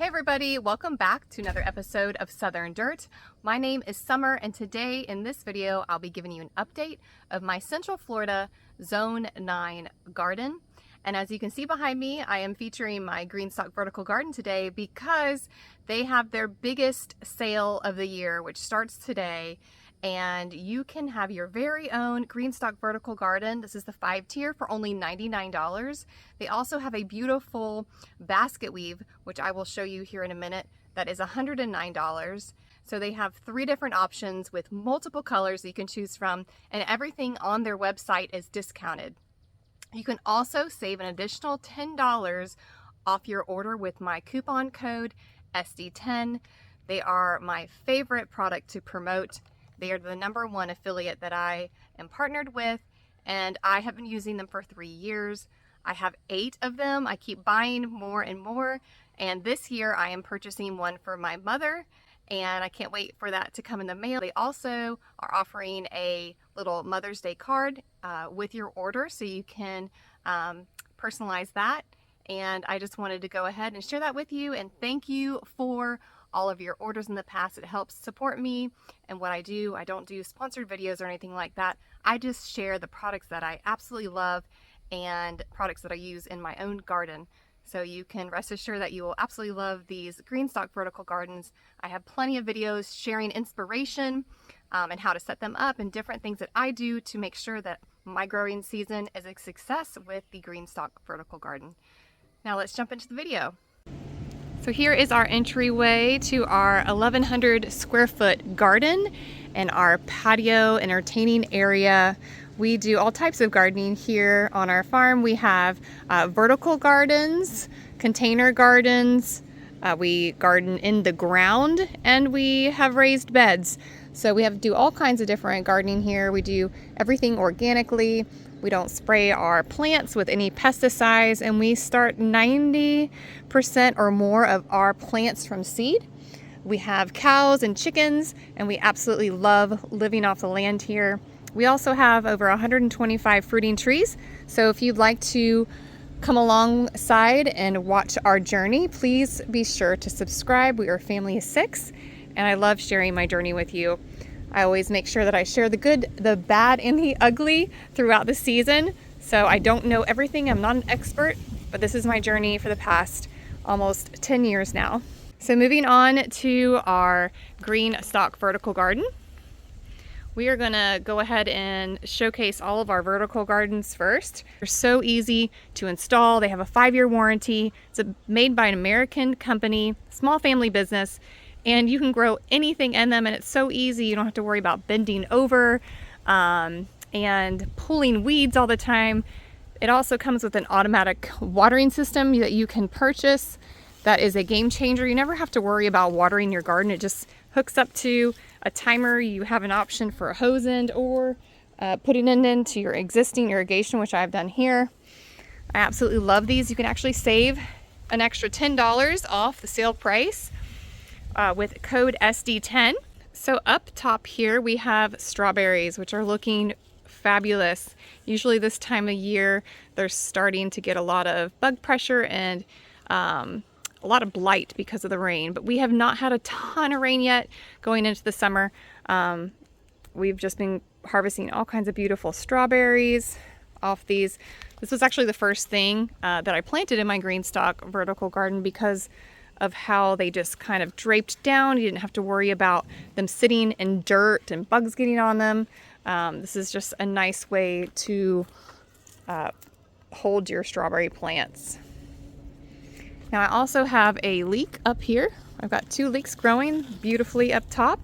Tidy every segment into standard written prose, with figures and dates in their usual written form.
Hey everybody, welcome back to another episode of Southern Dirt. My name is Summer, and today in this video I'll be giving you an update of my Central Florida Zone 9 garden. And as you can see behind me, I am featuring my GreenStalk vertical garden today because they have their biggest sale of the year, which starts today. And you can have your very own GreenStalk vertical garden. This is the 5-tier for only $99. They also have a beautiful basket weave, which I will show you here in a minute, that is $109. So they have 3 different options with multiple colors that you can choose from, and everything on their website is discounted. You can also save an additional $10 off your order with my coupon code SD10. They are my favorite product to promote. They are the #1 affiliate that I am partnered with, and I have been using them for 3 years. I have 8 of them. I keep buying more and more, and this year I am purchasing one for my mother, and I can't wait for that to come in the mail. They also are offering a little Mother's Day card with your order, so you can personalize that. And I just wanted to go ahead and share that with you, and thank you for all of your orders in the past. It helps support me and what I do. I don't do sponsored videos or anything like that. I just share the products that I absolutely love and products that I use in my own garden. So you can rest assured that you will absolutely love these GreenStalk vertical gardens. I have plenty of videos sharing inspiration and how to set them up and different things that I do to make sure that my growing season is a success with the GreenStalk vertical garden. Now let's jump into the video. So here is our entryway to our 1,100 square foot garden and our patio entertaining area. We do all types of gardening here on our farm. We have vertical gardens, container gardens, we garden in the ground, and we have raised beds. So we do all kinds of different gardening here. We do everything organically. We don't spray our plants with any pesticides, and we start 90% or more of our plants from seed. We have cows and chickens, and we absolutely love living off the land here. We also have over 125 fruiting trees, so if you'd like to come alongside and watch our journey, please be sure to subscribe. We are a family of 6, and I love sharing my journey with you. I always make sure that I share the good, the bad, and the ugly throughout the season. So I don't know everything. I'm not an expert, but this is my journey for the past almost 10 years now. So moving on to our GreenStalk vertical garden. We are gonna go ahead and showcase all of our vertical gardens first. They're so easy to install. They have a 5-year warranty. It's made by an American company, small family business, and you can grow anything in them, and it's so easy. You don't have to worry about bending over and pulling weeds all the time. It also comes with an automatic watering system that you can purchase. That is a game changer. You never have to worry about watering your garden. It just hooks up to a timer. You have an option for a hose end or putting it into your existing irrigation, which I've done here. I absolutely love these. You can actually save an extra $10 off the sale price with code SD10. So up top here we have strawberries, which are looking fabulous. Usually this time of year they're starting to get a lot of bug pressure and a lot of blight because of the rain, but we have not had a ton of rain yet going into the summer. We've just been harvesting all kinds of beautiful strawberries off these. This was actually the first thing that I planted in my GreenStalk vertical garden because of how they just kind of draped down. You didn't have to worry about them sitting in dirt and bugs getting on them. This is just a nice way to hold your strawberry plants. Now I also have a leek up here. I've got 2 leeks growing beautifully up top.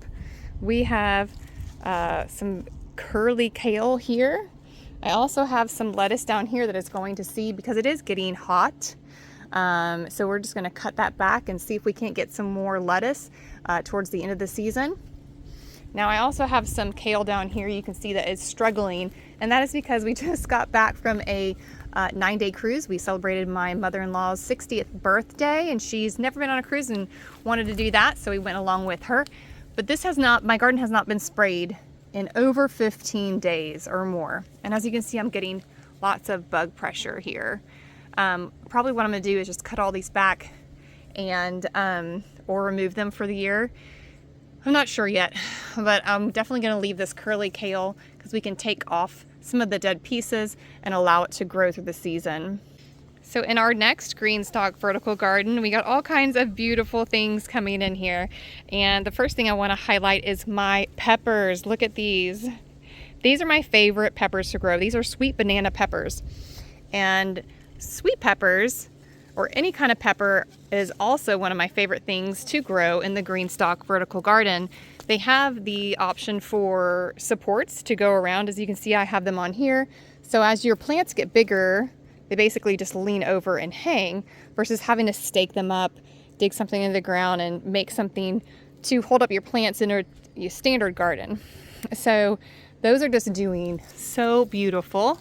We have some curly kale here. I also have some lettuce down here that is going to seed because it is getting hot. So we're just going to cut that back and see if we can't get some more lettuce towards the end of the season. Now I also have some kale down here. You can see that it's struggling, and that is because we just got back from a 9-day cruise. We celebrated my mother-in-law's 60th birthday, and she's never been on a cruise and wanted to do that, so we went along with her. But my garden has not been sprayed in over 15 days or more. And as you can see, I'm getting lots of bug pressure here. Probably what I'm gonna do is just cut all these back and or remove them for the year. I'm not sure yet, but I'm definitely going to leave this curly kale because we can take off some of the dead pieces and allow it to grow through the season. So in our next GreenStalk vertical garden, we got all kinds of beautiful things coming in here. And the first thing I want to highlight is my peppers. Look at these. These are my favorite peppers to grow. These are sweet banana peppers. And sweet peppers, or any kind of pepper, is also one of my favorite things to grow in the GreenStalk vertical garden. They have the option for supports to go around. As you can see, I have them on here. So as your plants get bigger, they basically just lean over and hang versus having to stake them up, dig something into the ground, and make something to hold up your plants in a standard garden. So those are just doing so beautiful.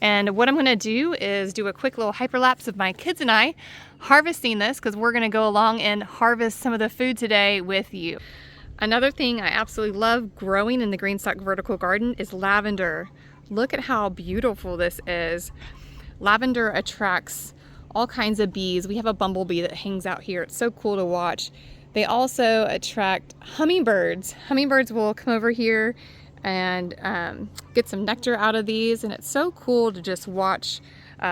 And what I'm going to do is do a quick little hyperlapse of my kids and I harvesting this, because we're going to go along and harvest some of the food today with you. Another thing I absolutely love growing in the GreenStalk vertical garden is lavender. Look at how beautiful this is. Lavender attracts all kinds of bees. We have a bumblebee that hangs out here. It's so cool to watch. They also attract hummingbirds. Hummingbirds will come over here and get some nectar out of these, and it's so cool to just watch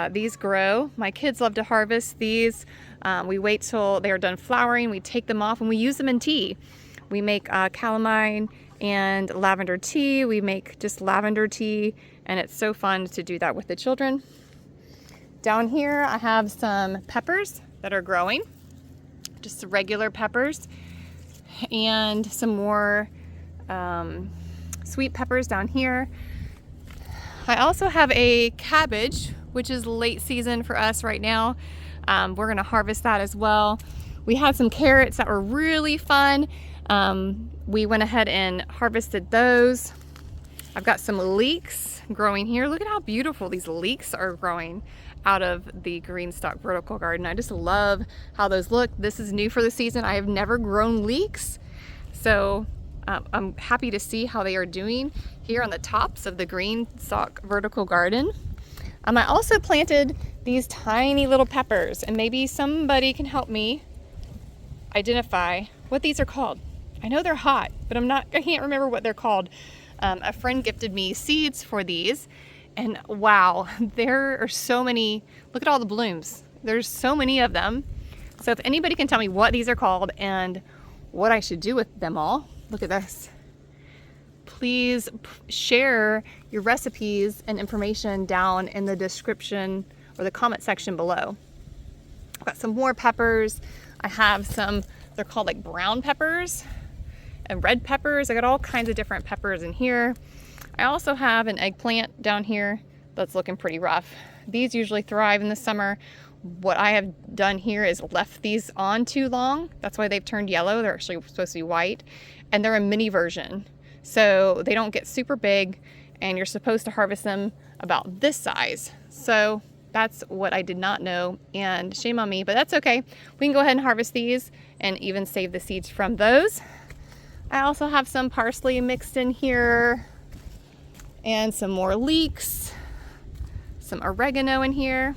these grow. My kids love to harvest these. We wait till they are done flowering, we take them off, and we use them in tea. We make calamine and lavender tea. We make just lavender tea, and it's so fun to do that with the children. Down here I have some peppers that are growing, just regular peppers, and some more sweet peppers down here. I also have a cabbage, which is late season for us right now. We're gonna harvest that as well. We had some carrots that were really fun. We went ahead and harvested those. I've got some leeks growing here. Look at how beautiful these leeks are growing out of the GreenStalk vertical garden. I just love how those look. This is new for the season. I have never grown leeks, so I'm happy to see how they are doing here on the tops of the GreenStalk vertical garden. I also planted these tiny little peppers, and maybe somebody can help me identify what these are called. I know they're hot, but I can't remember what they're called. A friend gifted me seeds for these, and wow, there are so many. Look at all the blooms. There's so many of them. So if anybody can tell me what these are called and what I should do with them all. Look at this. Please share your recipes and information down in the description or the comment section below. I've got some more peppers. I have some, they're called like brown peppers and red peppers. I got all kinds of different peppers in here. I also have an eggplant down here that's looking pretty rough. These usually thrive in the summer. What I have done here is left these on too long. That's why they've turned yellow. They're actually supposed to be white, and they're a mini version. So they don't get super big, and you're supposed to harvest them about this size. So that's what I did not know, and shame on me, but that's okay. We can go ahead and harvest these and even save the seeds from those. I also have some parsley mixed in here and some more leeks, some oregano in here.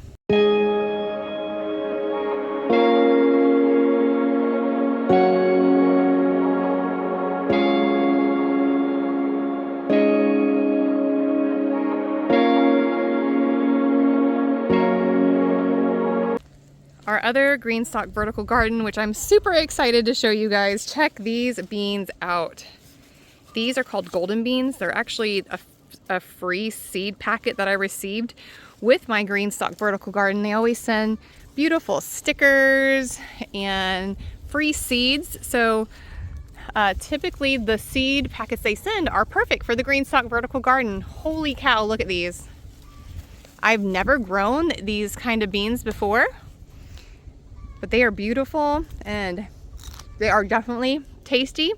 Our other GreenStalk vertical garden, which I'm super excited to show you guys. Check these beans out. These are called golden beans. They're actually a free seed packet that I received with my GreenStalk vertical garden. They always send beautiful stickers and free seeds. So typically the seed packets they send are perfect for the GreenStalk vertical garden. Holy cow, look at these. I've never grown these kind of beans before, but they are beautiful and they are definitely tasty.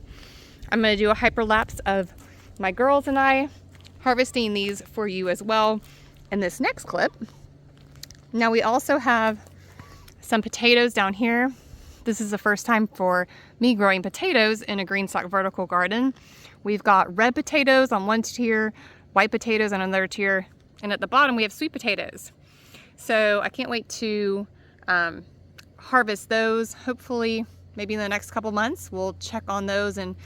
I'm gonna do a hyperlapse of my girls and I harvesting these for you as well in this next clip. Now we also have some potatoes down here. This is the first time for me growing potatoes in a GreenStalk vertical garden. We've got red potatoes on one tier, white potatoes on another tier, and at the bottom we have sweet potatoes. So I can't wait to harvest those. Hopefully, maybe in the next couple months, we'll check on those, and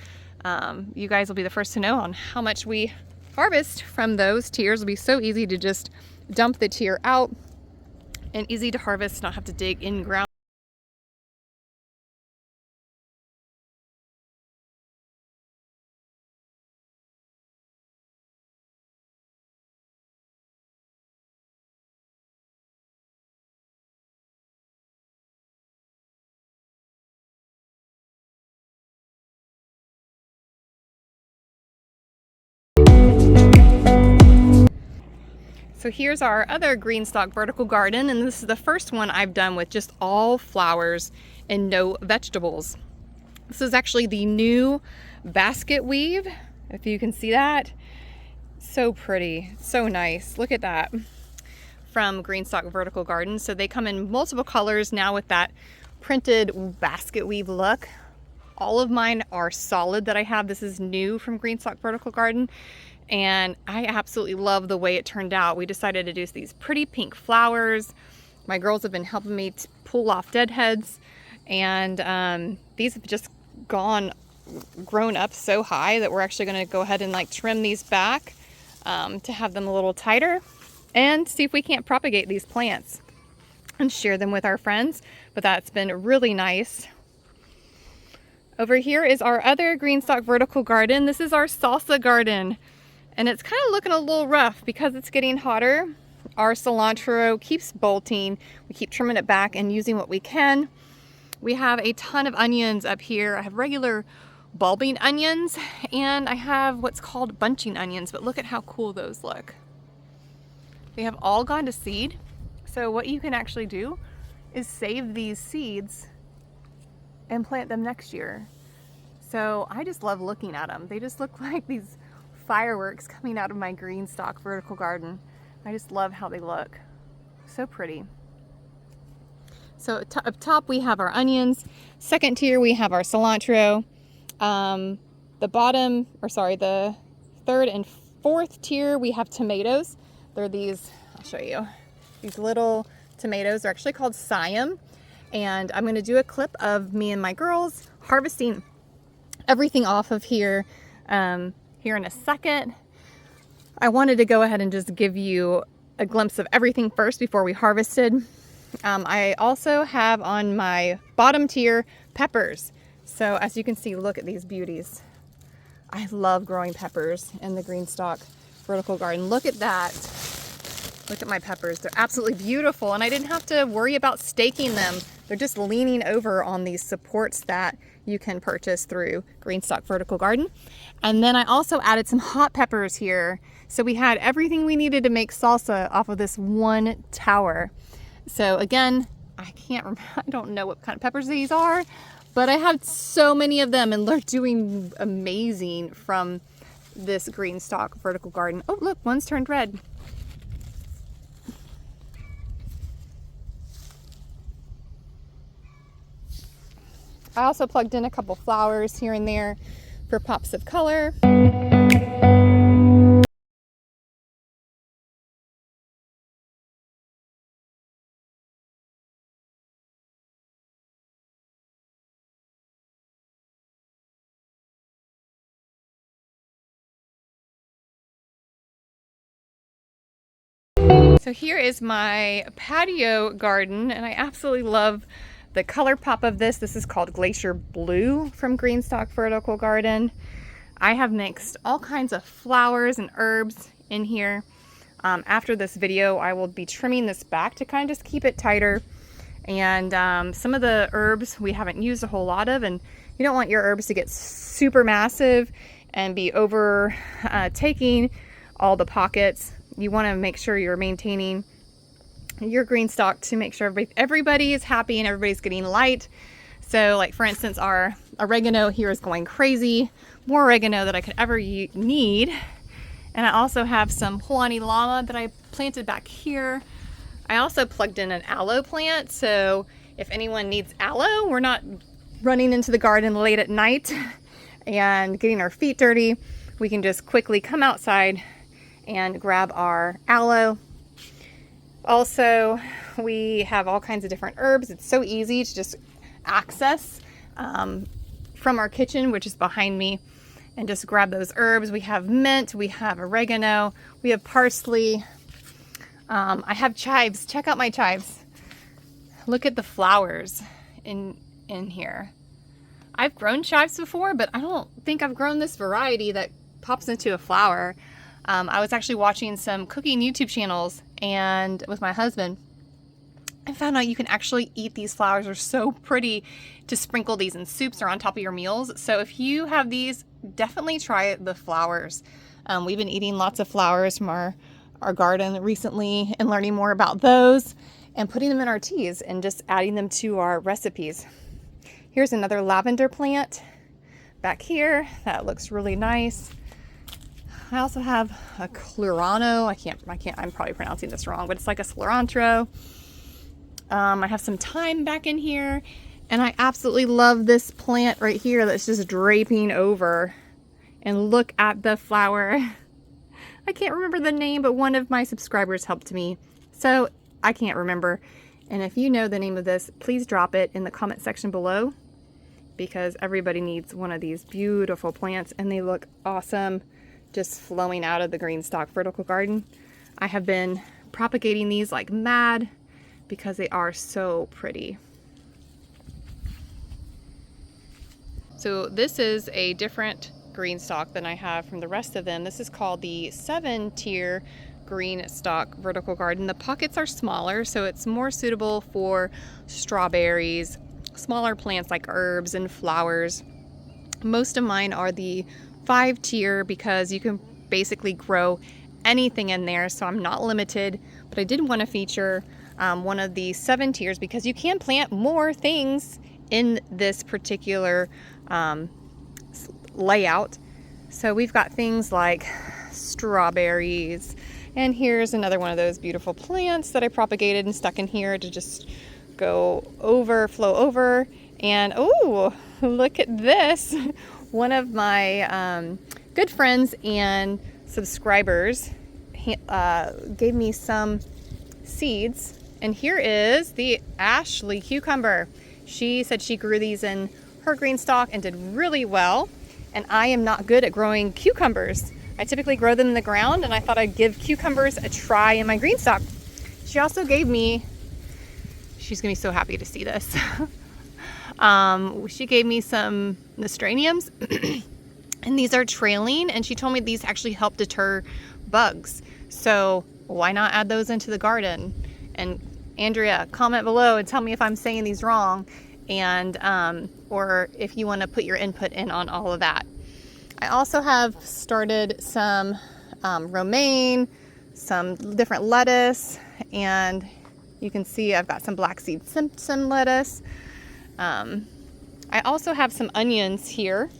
you guys will be the first to know on how much we harvest from those tiers. It'll be so easy to just dump the tier out and easy to harvest, not have to dig in ground. So here's our other GreenStalk vertical garden, and this is the first one I've done with just all flowers and no vegetables. This is actually the new basket weave, if you can see that. So pretty, so nice. Look at that, from GreenStalk vertical garden. So they come in multiple colors now with that printed basket weave look. All of mine are solid that I have. This is new from GreenStalk vertical garden, and I absolutely love the way it turned out. We decided to do these pretty pink flowers. My girls have been helping me to pull off deadheads, and these have just grown up so high that we're actually going to go ahead and like trim these back to have them a little tighter, and see if we can't propagate these plants and share them with our friends. But that's been really nice. Over here is our other GreenStalk vertical garden. This is our salsa garden, and it's kind of looking a little rough because it's getting hotter. Our cilantro keeps bolting. We keep trimming it back and using what we can. We have a ton of onions up here. I have regular bulbing onions, and I have what's called bunching onions, but look at how cool those look. They have all gone to seed. So what you can actually do is save these seeds and plant them next year. So I just love looking at them. They just look like these fireworks coming out of my GreenStalk vertical garden. I just love how they look. So pretty. So up top we have our onions. Second tier we have our cilantro. The third and fourth tier we have tomatoes. They're these, I'll show you, these little tomatoes. They're actually called Siam. And I'm going to do a clip of me and my girls harvesting everything off of here here in a second. I wanted to go ahead and just give you a glimpse of everything first before we harvested. I also have on my bottom tier peppers. So as you can see, look at these beauties. I love growing peppers in the GreenStalk vertical garden. Look at that. Look at my peppers. They're absolutely beautiful, and I didn't have to worry about staking them. They're just leaning over on these supports that you can purchase through GreenStalk vertical garden. And then I also added some hot peppers here. So we had everything we needed to make salsa off of this one tower. So again, I don't know what kind of peppers these are, but I have so many of them, and they're doing amazing from this GreenStalk vertical garden. Oh, look, one's turned red. I also plugged in a couple flowers here and there for pops of color. So here is my patio garden, and I absolutely love the color pop of this. This is called Glacier Blue from GreenStalk vertical garden. I have mixed all kinds of flowers and herbs in here. After this video, I will be trimming this back to kind of just keep it tighter. And some of the herbs we haven't used a whole lot of, and you don't want your herbs to get super massive and be taking all the pockets. You want to make sure you're maintaining your GreenStalk to make sure everybody is happy and everybody's getting light. So like for instance, our oregano here is going crazy. More oregano than I could ever need. And I also have some Hawaiian llama that I planted back here. I also plugged in an aloe plant, so if anyone needs aloe, we're not running into the garden late at night and getting our feet dirty. We can just quickly come outside and grab our aloe. Also, we have all kinds of different herbs. It's so easy to just access from our kitchen, which is behind me, and just grab those herbs. We have mint, we have oregano, we have parsley. I have chives. Check out my chives. Look at the flowers in here. I've grown chives before, but I don't think I've grown this variety that pops into a flower. I was actually watching some cooking YouTube channels and with my husband, I found out you can actually eat these flowers. They're so pretty to sprinkle these in soups or on top of your meals. So if you have these, definitely try the flowers. We've been eating lots of flowers from our garden recently and learning more about those and putting them in our teas and just adding them to our recipes. Here's another lavender plant back here that looks really nice. I also have a Clurano. I'm probably pronouncing this wrong, but it's like a cilantro. I have some thyme back in here, and I absolutely love this plant right here that's just draping over. And look at the flower. I can't remember the name, but one of my subscribers helped me, so I can't remember. And if you know the name of this, please drop it in the comment section below, because everybody needs one of these beautiful plants, and they look awesome just flowing out of the GreenStalk vertical garden. I have been propagating these like mad because they are so pretty. So this is a different GreenStalk than I have from the rest of them. This is called the 7-tier GreenStalk vertical garden. The pockets are smaller, so it's more suitable for strawberries, smaller plants like herbs and flowers. Most of mine are the 5-tier because you can basically grow anything in there, so I'm not limited. But I did want to feature one of the 7 tiers because you can plant more things in this particular layout. So we've got things like strawberries, and here's another one of those beautiful plants that I propagated and stuck in here to just go over, flow over. And oh, look at this. One of my good friends and subscribers gave me some seeds, and here is the Ashley cucumber. She said she grew these in her GreenStalk and did really well, and I am not good at growing cucumbers. I typically grow them in the ground, and I thought I'd give cucumbers a try in my GreenStalk. She also gave me, she's gonna be so happy to see this. She gave me some nasturtiums and these are trailing, and she told me these actually help deter bugs. So why not add those into the garden? And Andrea, comment below and tell me if I'm saying these wrong, and or if you want to put your input in on all of that. I also have started some romaine, some different lettuce, and you can see I've got some black seed Simpson lettuce. I also have some onions here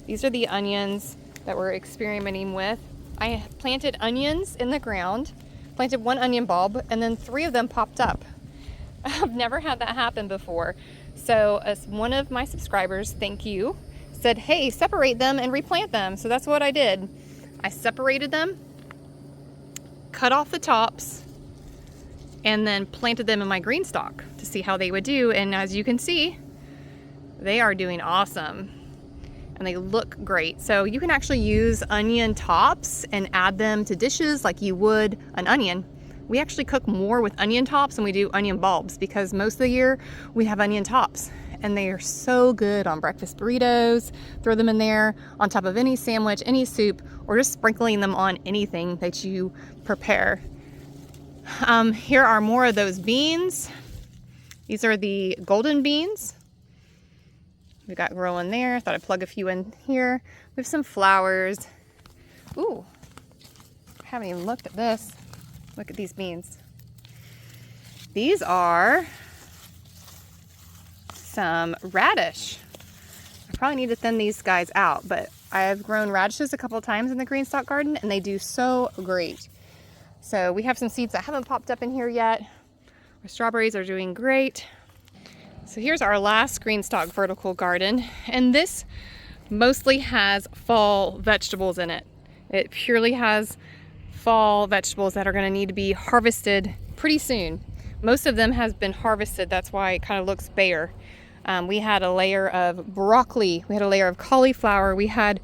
these are the onions that we're experimenting with. I planted onions in the ground, planted 1 onion bulb, and then 3 of them popped up. I've never had that happen before. So as one of my subscribers, thank you, said, hey, separate them and replant them. So that's what I did. I separated them, cut off the tops, and then planted them in my GreenStalk to see how they would do. And as you can see, they are doing awesome and they look great. So you can actually use onion tops and add them to dishes like you would an onion. We actually cook more with onion tops than we do onion bulbs because most of the year we have onion tops, and they are so good on breakfast burritos. Throw them in there on top of any sandwich, any soup, or just sprinkling them on anything that you prepare. Here are more of those beans. These are the golden beans we got growing there. Thought I'd plug a few in here. We have some flowers. Ooh, I haven't even looked at this. Look at these beans. These are some radish. I probably need to thin these guys out, but I've grown radishes a couple times in the GreenStalk garden and they do so great. So we have some seeds that haven't popped up in here yet. Our strawberries are doing great. So here's our last GreenStalk vertical garden, and this mostly has fall vegetables in it. It purely has fall vegetables that are going to need to be harvested pretty soon. Most of them has been harvested. That's why it kind of looks bare. We had a layer of broccoli. We had a layer of cauliflower. We had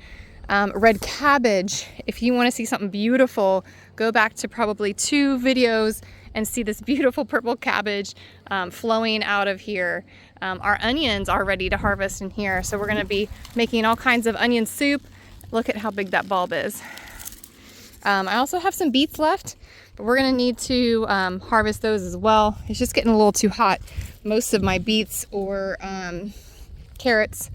red cabbage. If you want to see something beautiful, go back to probably 2 videos and see this beautiful purple cabbage flowing out of here. Our onions are ready to harvest in here, so we're going to be making all kinds of onion soup. Look at how big that bulb is. I also have some beets left, but we're going to need to harvest those as well. It's just getting a little too hot. Most of my beets or carrots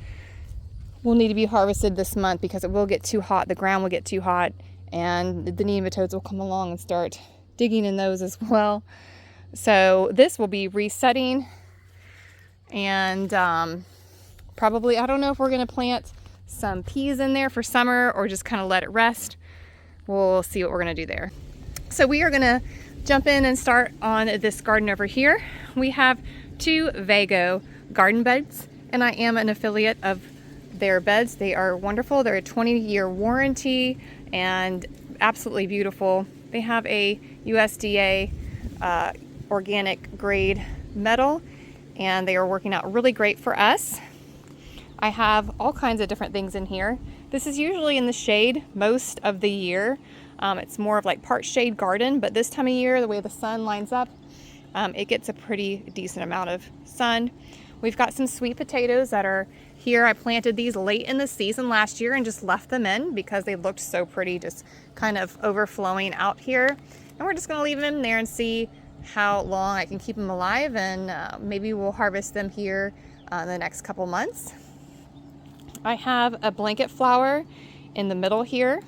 will need to be harvested this month because it will get too hot. The ground will get too hot, and the nematodes will come along and start digging in those as well. So this will be resetting, and probably, I don't know if we're going to plant some peas in there for summer or just kind of let it rest. We'll see what we're going to do there. So we are going to jump in and start on this garden over here. We have 2 Vego garden beds, and I am an affiliate of their beds. They are wonderful. They're a 20-year warranty and absolutely beautiful. They have a USDA organic grade metal, and they are working out really great for us. I have all kinds of different things in here. This is usually in the shade most of the year. It's more of like part shade garden, but this time of year, the way the sun lines up, it gets a pretty decent amount of sun. We've got some sweet potatoes that are here. I planted these late in the season last year and just left them in because they looked so pretty, just kind of overflowing out here. And we're just gonna leave them in there and see how long I can keep them alive, and maybe we'll harvest them here in the next couple months. I have a blanket flower in the middle here.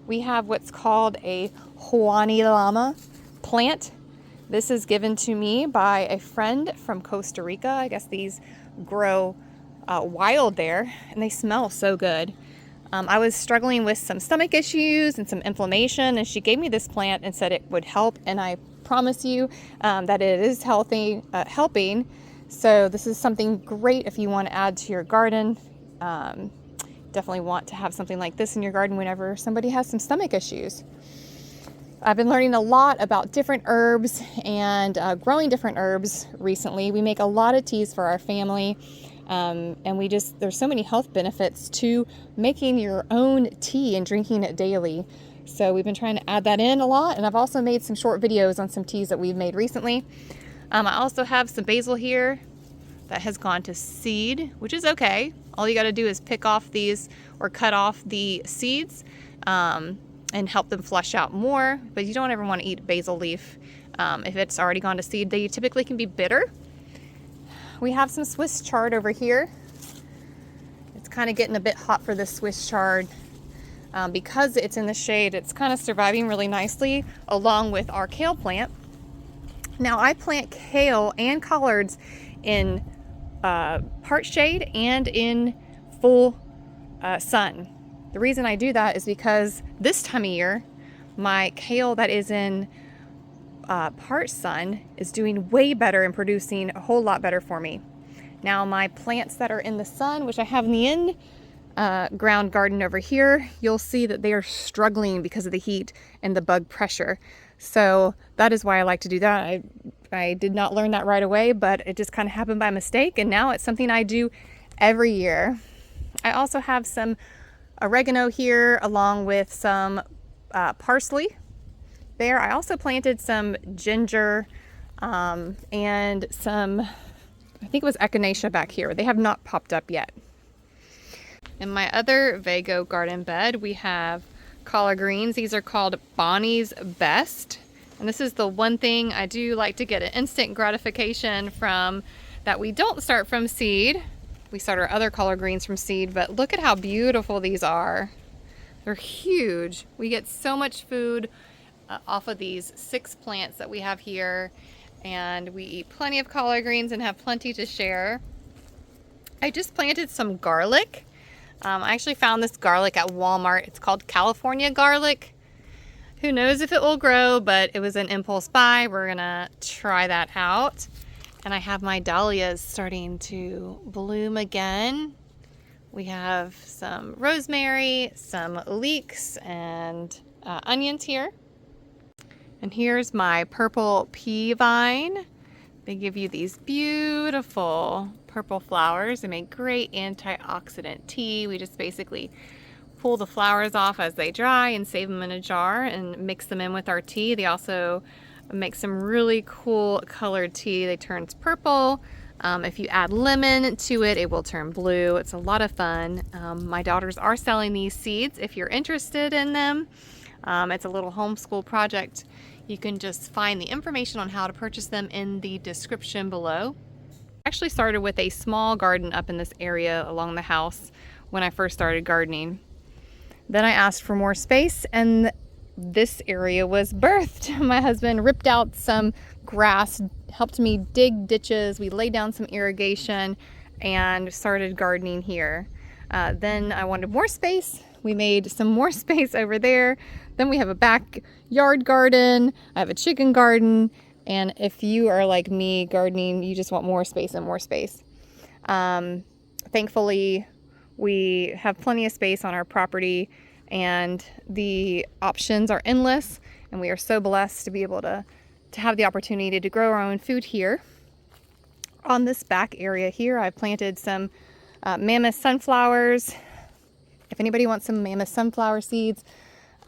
We have what's called a Hawaiian llama plant. This is given to me by a friend from Costa Rica. I guess these grow wild there, and they smell so good. I was struggling with some stomach issues and some inflammation, and she gave me this plant and said it would help, and I promise you that it is healthy, helping. So this is something great if you want to add to your garden. Definitely want to have something like this in your garden whenever somebody has some stomach issues. I've been learning a lot about different herbs and growing different herbs recently. We make a lot of teas for our family, and there's so many health benefits to making your own tea and drinking it daily. So we've been trying to add that in a lot, and I've also made some short videos on some teas that we've made recently. I also have some basil here that has gone to seed, which is okay. All you got to do is pick off these or cut off the seeds and help them flush out more, but you don't ever want to eat basil leaf if it's already gone to seed. They typically can be bitter. We have some Swiss chard over here. It's kind of getting a bit hot for this Swiss chard. Because it's in the shade, it's kind of surviving really nicely along with our kale plant. Now I plant kale and collards in part shade and in full sun. The reason I do that is because this time of year, my kale that is in part sun is doing way better and producing a whole lot better for me. Now my plants that are in the sun, which I have in the ground garden over here, you'll see that they are struggling because of the heat and the bug pressure. So that is why I like to do that. I did not learn that right away, but it just kind of happened by mistake, and now it's something I do every year. I also have some oregano here along with some parsley there. I also planted some ginger and some, I think it was echinacea back here. They have not popped up yet. In my other Vego garden bed, we have collard greens. These are called Bonnie's Best. And this is the one thing I do like to get an instant gratification from, that we don't start from seed. We start our other collard greens from seed, but look at how beautiful these are. They're huge. We get so much food off of these 6 plants that we have here, and we eat plenty of collard greens and have plenty to share. I just planted some garlic. I actually found this garlic at Walmart. It's called California garlic. Who knows if it will grow, but it was an impulse buy. We're gonna try that out. And I have my dahlias starting to bloom again. We have some rosemary, some leeks, and onions here. And here's my purple pea vine. They give you these beautiful purple flowers. They make great antioxidant tea. We just basically pull the flowers off as they dry and save them in a jar and mix them in with our tea. They also make some really cool colored tea. They turn purple. If you add lemon to it, it will turn blue. It's a lot of fun. My daughters are selling these seeds if you're interested in them. It's a little homeschool project. You can just find the information on how to purchase them in the description below. I actually started with a small garden up in this area along the house when I first started gardening. Then I asked for more space and this area was birthed. My husband ripped out some grass, helped me dig ditches, we laid down some irrigation and started gardening here. Then I wanted more space. We made some more space over there. Then we have a backyard garden. I have a chicken garden. And if you are like me gardening, you just want more space and more space. Thankfully, we have plenty of space on our property and the options are endless. And we are so blessed to be able to have the opportunity to grow our own food here. On this back area here, I've planted some mammoth sunflowers. If anybody wants some mammoth sunflower seeds,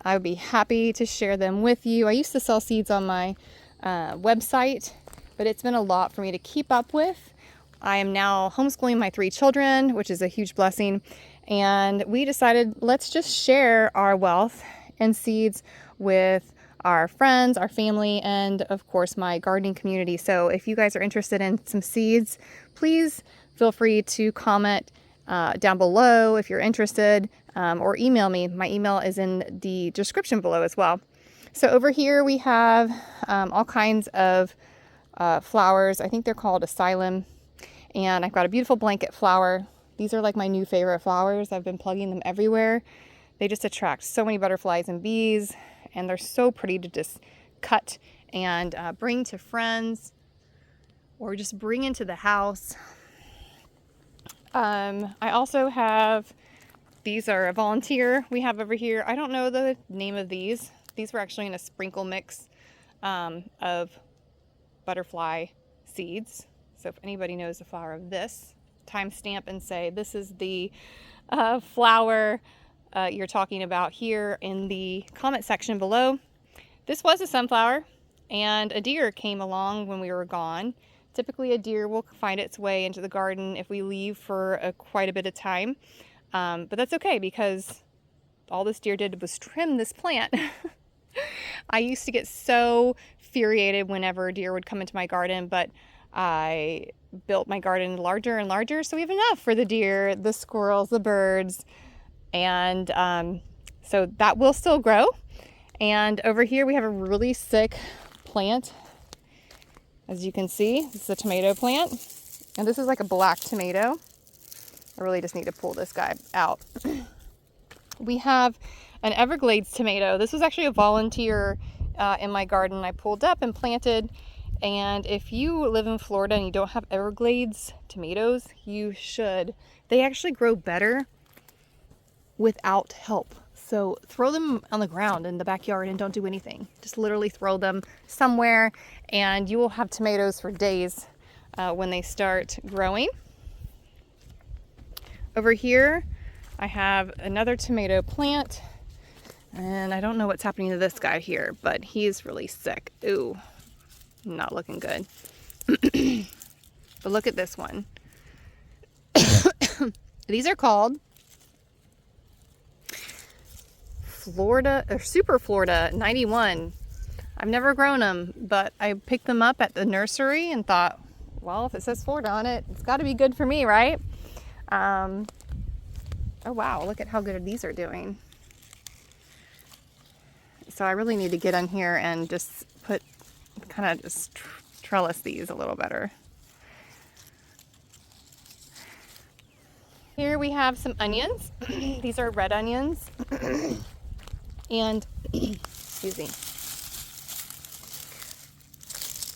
I would be happy to share them with you. I used to sell seeds on my website, but it's been a lot for me to keep up with. I am now homeschooling my 3 children, which is a huge blessing. And we decided let's just share our wealth and seeds with our friends, our family, and of course my gardening community. So if you guys are interested in some seeds, please feel free to comment down below if you're interested, or email me. My email is in the description below as well. So over here we have all kinds of flowers. I think they're called asylum. And I've got a beautiful blanket flower. These are like my new favorite flowers. I've been plugging them everywhere. They just attract so many butterflies and bees, and they're so pretty to just cut and bring to friends or just bring into the house. I also have, these are a volunteer we have over here. I don't know the name of these. These were actually in a sprinkle mix of butterfly seeds. So if anybody knows the flower of this, timestamp and say this is the flower you're talking about here in the comment section below. This was a sunflower and a deer came along when we were gone. Typically a deer will find its way into the garden if we leave for quite a bit of time. But that's okay because all this deer did was trim this plant. I used to get so infuriated whenever deer would come into my garden, but I built my garden larger and larger so we have enough for the deer, the squirrels, the birds, and so that will still grow. And over here we have a really sick plant. As you can see, this is a tomato plant, and this is like a black tomato. I really just need to pull this guy out. We have an Everglades tomato. This was actually a volunteer in my garden I pulled up and planted. And if you live in Florida and you don't have Everglades tomatoes, you should. They actually grow better without help. So throw them on the ground in the backyard and don't do anything. Just literally throw them somewhere and you will have tomatoes for days when they start growing. Over here, I have another tomato plant, and I don't know what's happening to this guy here, but he's really sick. Ooh, not looking good. But look at this one. These are called Florida or Super Florida 91. I've never grown them, but I picked them up at the nursery and thought, well, if it says Florida on it, it's got to be good for me, right? Oh wow, look at how good these are doing. So I really need to get in here and just trellis these a little better. Here we have some onions. These are red onions. And, excuse me,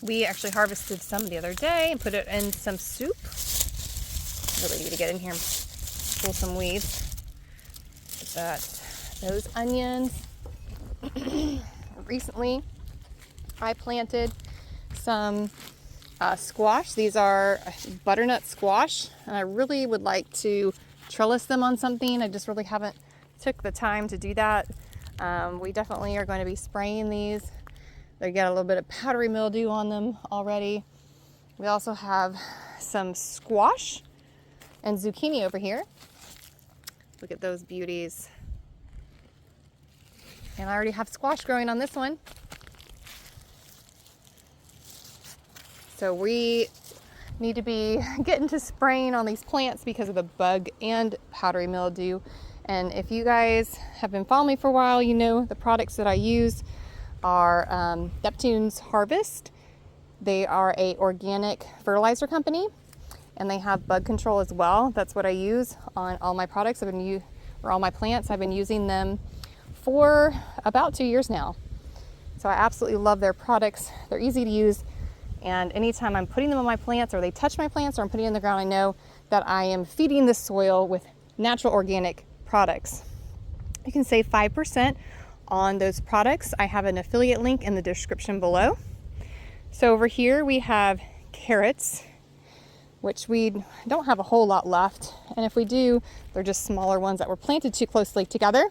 we actually harvested some the other day and put it in some soup. Really need to get in here and pull some weeds. Those onions. Recently, I planted some squash. These are butternut squash, and I really would like to trellis them on something. I just really haven't took the time to do that. We definitely are going to be spraying these. They got a little bit of powdery mildew on them already. We also have some squash and zucchini over here. Look at those beauties. And I already have squash growing on this one. So we need to be getting to spraying on these plants because of the bug and powdery mildew. And if you guys have been following me for a while, you know the products that I use are Neptune's Harvest. They are a organic fertilizer company, and they have bug control as well. That's what I use on all my products. All my plants. I've been using them for about 2 years now. So I absolutely love their products. They're easy to use, and anytime I'm putting them on my plants or they touch my plants or I'm putting it in the ground, I know that I am feeding the soil with natural organic products. You can save 5% on those products. I have an affiliate link in the description below. So over here we have carrots, which we don't have a whole lot left. And if we do, they're just smaller ones that were planted too closely together.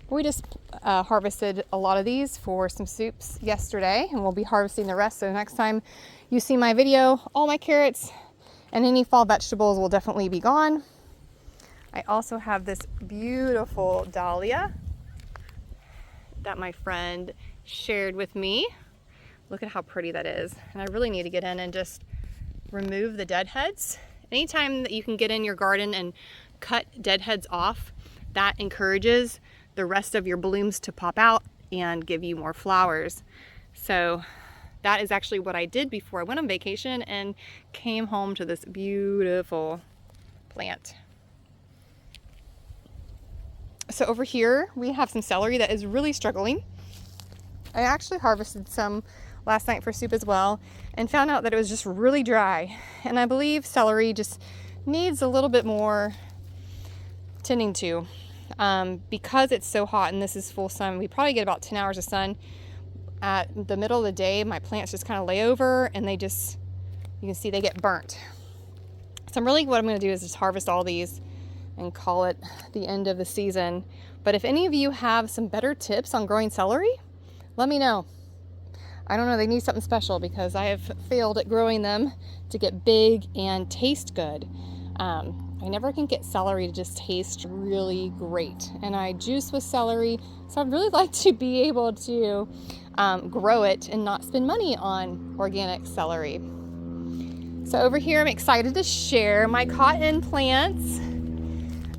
We just harvested a lot of these for some soups yesterday, and we'll be harvesting the rest. So next time you see my video, all my carrots and any fall vegetables will definitely be gone. I also have this beautiful dahlia that my friend shared with me. Look at how pretty that is. And I really need to get in and just remove the deadheads. Anytime that you can get in your garden and cut deadheads off, that encourages the rest of your blooms to pop out and give you more flowers. So that is actually what I did before I went on vacation and came home to this beautiful plant. So over here we have some celery that is really struggling. I actually harvested some last night for soup as well and found out that it was just really dry. And I believe celery just needs a little bit more tending to. Because it's so hot and this is full sun, we probably get about 10 hours of sun. At the middle of the day, my plants just kind of lay over and they just, you can see they get burnt. So what I'm going to do is just harvest all these and call it the end of the season. But if any of you have some better tips on growing celery, let me know. I don't know, they need something special because I have failed at growing them to get big and taste good. I never can get celery to just taste really great. And I juice with celery, so I'd really like to be able to grow it and not spend money on organic celery. So over here I'm excited to share my cotton plants.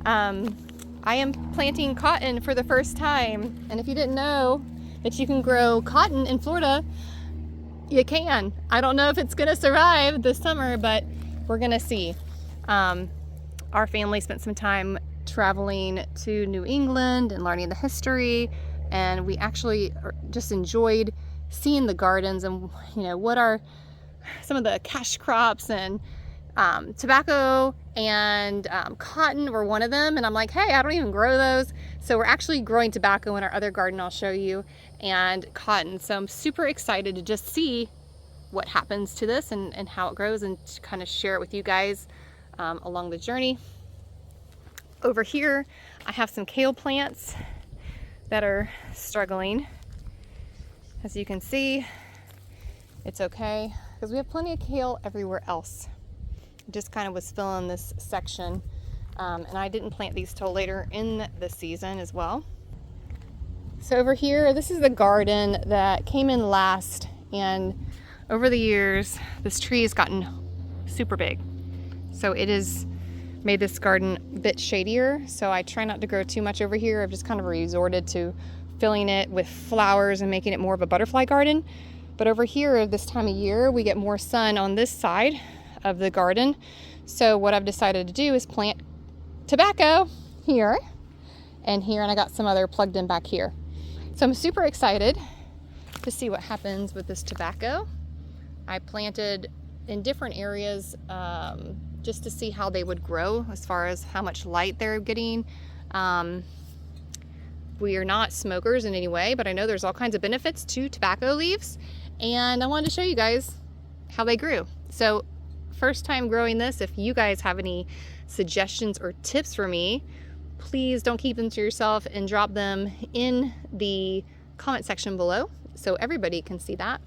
I am planting cotton for the first time, and if you didn't know that you can grow cotton in Florida, you can. I don't know if it's gonna survive this summer, but we're gonna see. Our family spent some time traveling to New England and learning the history, and we actually just enjoyed seeing the gardens and, you know, what are some of the cash crops, and tobacco and cotton were one of them. And I'm like, hey, I don't even grow those. So we're actually growing tobacco in our other garden I'll show you, and cotton. So I'm super excited to just see what happens to this and how it grows, and to kind of share it with you guys along the journey. Over here I have some kale plants that are struggling. As you can see, it's okay because we have plenty of kale everywhere else. Just kind of was filling this section, and I didn't plant these till later in the season as well. So over here, this is the garden that came in last, and over the years this tree has gotten super big, so it has made this garden a bit shadier. So I try not to grow too much over here. I've just kind of resorted to filling it with flowers and making it more of a butterfly garden. But over here, this time of year, we get more sun on this side of the garden. So what I've decided to do is plant tobacco here and here, and I got some other plugged in back here. So I'm super excited to see what happens with this tobacco. I planted in different areas just to see how they would grow as far as how much light they're getting. We are not smokers in any way, but I know there's all kinds of benefits to tobacco leaves, and I wanted to show you guys how they grew. So first time growing this, if you guys have any suggestions or tips for me, please don't keep them to yourself and drop them in the comment section below so everybody can see that.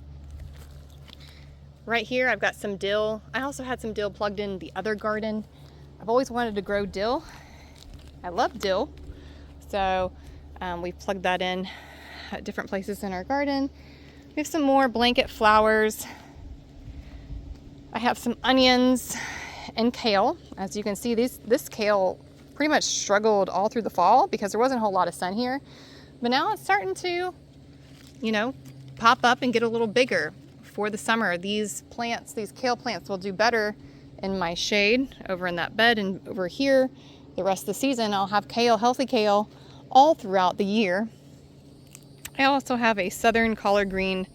Right here I've got some dill. I also had some dill plugged in the other garden. I've always wanted to grow dill. I love dill. So we've plugged that in at different places in our garden. We have some more blanket flowers. I have some onions and kale. As you can see, this kale pretty much struggled all through the fall because there wasn't a whole lot of sun here. But now it's starting to, you know, pop up and get a little bigger for the summer. These plants, these kale plants, will do better in my shade over in that bed, and over here the rest of the season I'll have kale, healthy kale, all throughout the year. I also have a southern collard green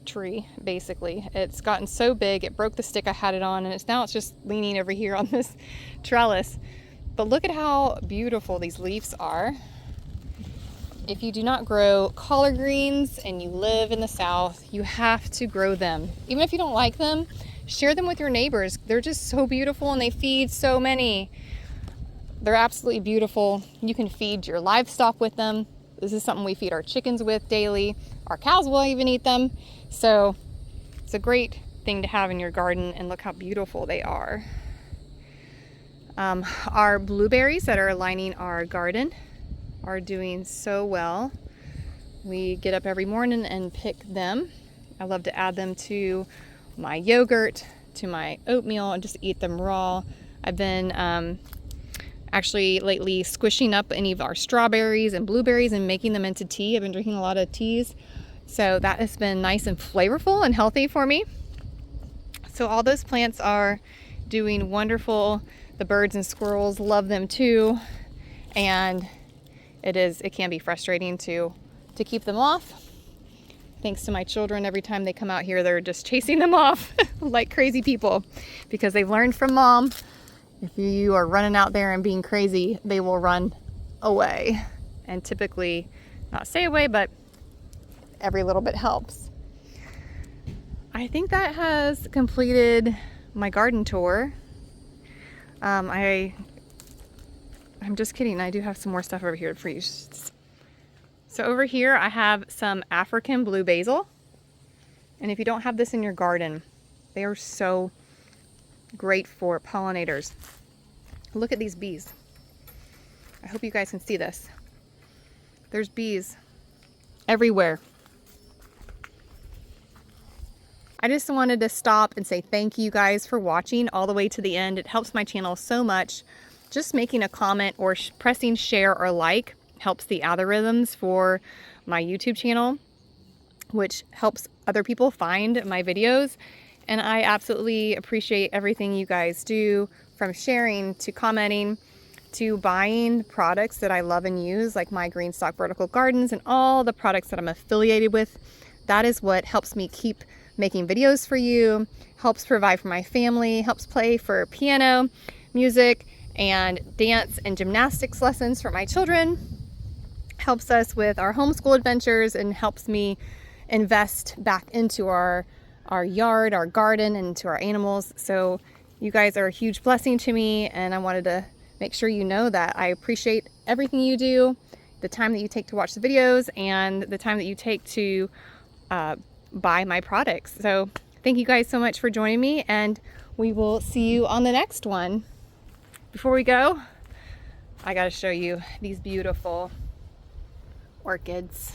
tree. Basically, it's gotten so big it broke the stick I had it on, and it's just leaning over here on this trellis. But look at how beautiful these leaves are. If you do not grow collard greens and you live in the South, you have to grow them. Even if you don't like them, share them with your neighbors. They're just so beautiful and they feed so many. They're absolutely beautiful. You can feed your livestock with them. This is something we feed our chickens with daily. Our cows will even eat them. So it's a great thing to have in your garden, and look how beautiful they are. Our blueberries that are lining our garden are doing so well. We get up every morning and pick them. I love to add them to my yogurt, to my oatmeal, and just eat them raw. I've been actually lately squishing up any of our strawberries and blueberries and making them into tea. I've been drinking a lot of teas, so that has been nice and flavorful and healthy for me. So all those plants are doing wonderful. The birds and squirrels love them too, and it can be frustrating to keep them off. Thanks to my children, every time they come out here they're just chasing them off like crazy people, because they've learned from mom, if you are running out there and being crazy, they will run away. And typically, not stay away, but every little bit helps. I think that has completed my garden tour. I'm just kidding, I do have some more stuff over here for you. So over here I have some African blue basil. And if you don't have this in your garden, they are so great for pollinators. Look at these bees. I hope you guys can see this. There's bees everywhere. I just wanted to stop and say thank you guys for watching all the way to the end. It helps my channel so much. Just making a comment or pressing share or like helps the algorithms for my YouTube channel, which helps other people find my videos. And I absolutely appreciate everything you guys do, from sharing to commenting to buying products that I love and use, like my GreenStalk vertical gardens and all the products that I'm affiliated with. That is what helps me keep making videos for you, helps provide for my family, helps pay for piano, music, and dance and gymnastics lessons for my children, helps us with our homeschool adventures, and helps me invest back into our yard, our garden, and to our animals. So you guys are a huge blessing to me, and I wanted to make sure you know that I appreciate everything you do, the time that you take to watch the videos, and the time that you take to buy my products. So thank you guys so much for joining me, and we will see you on the next one. Before we go, I gotta show you these beautiful orchids.